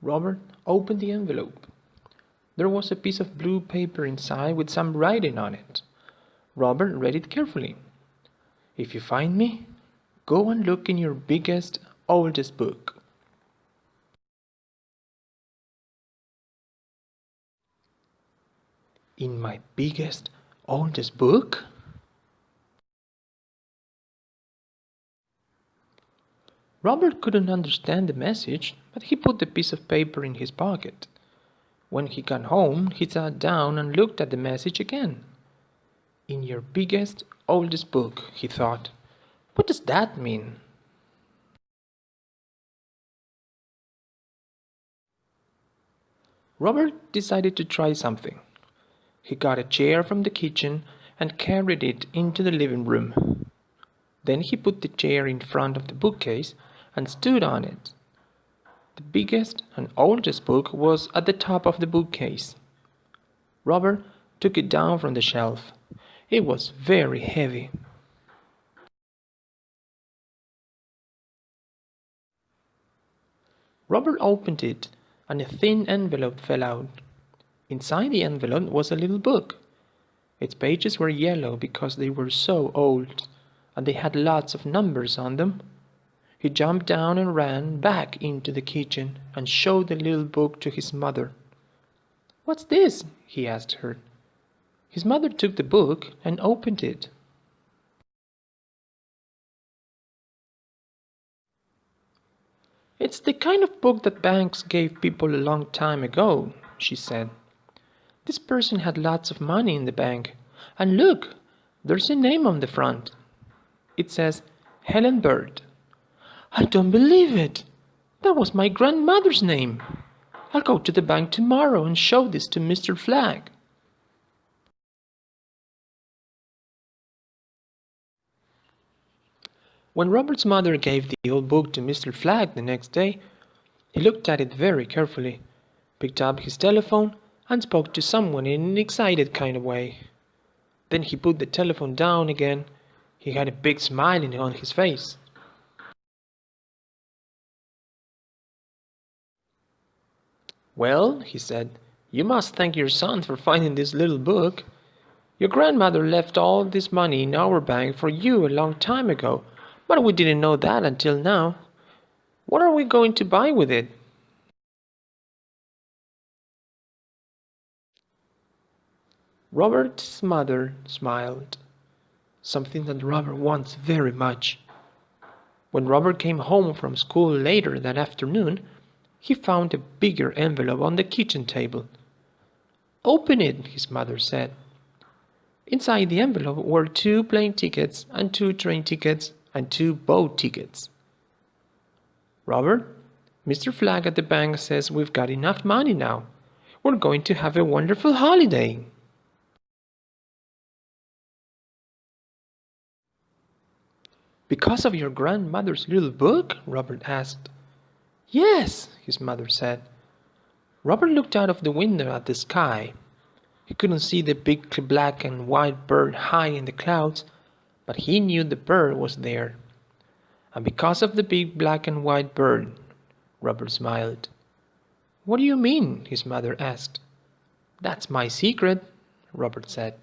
Robert opened the envelope. There was a piece of blue paper inside with some writing on it. Robert read it carefully. "If you find me, go and look in your biggest, oldest book." In my biggest, oldest book? Robert couldn't understand the message, but he put the piece of paper in his pocket. When he got home, he sat down and looked at the message again. In your biggest, oldest book, he thought. What does that mean? Robert decided to try something. He got a chair from the kitchen and carried it into the living room. Then he put the chair in front of the bookcase and stood on it. The biggest and oldest book was at the top of the bookcase. Robert took it down from the shelf. It was very heavy. Robert opened it, and a thin envelope fell out. Inside the envelope was a little book. Its pages were yellow because they were so old, and they had lots of numbers on them. He jumped down and ran back into the kitchen and showed the little book to his mother. "What's this?" he asked her. His mother took the book and opened it. "It's the kind of book that banks gave people a long time ago," she said. "This person had lots of money in the bank. And look, there's a name on the front. It says Helen Bird." "I don't believe it. That was my grandmother's name. I'll go to the bank tomorrow and show this to Mr. Flagg." When Robert's mother gave the old book to Mr. Flagg the next day, he looked at it very carefully, picked up his telephone, and spoke to someone in an excited kind of way. Then he put the telephone down again. He had a big smile on his face. "Well," he said, "you must thank your son for finding this little book. Your grandmother left all this money in our bank for you a long time ago, but we didn't know that until now. What are we going to buy with it?" Robert's mother smiled, something that Robert wants very much. When Robert came home from school later that afternoon, he found a bigger envelope on the kitchen table. "Open it," his mother said. Inside the envelope were 2 plane tickets and 2 train tickets and 2 boat tickets. "Robert, Mr. Flagg at the bank says we've got enough money now. We're going to have a wonderful holiday." "Because of your grandmother's little book?" Robert asked. "Yes," his mother said. Robert looked out of the window at the sky. He couldn't see the big black and white bird high in the clouds, but he knew the bird was there. And because of the big black and white bird, Robert smiled. "What do you mean?" his mother asked. "That's my secret," Robert said.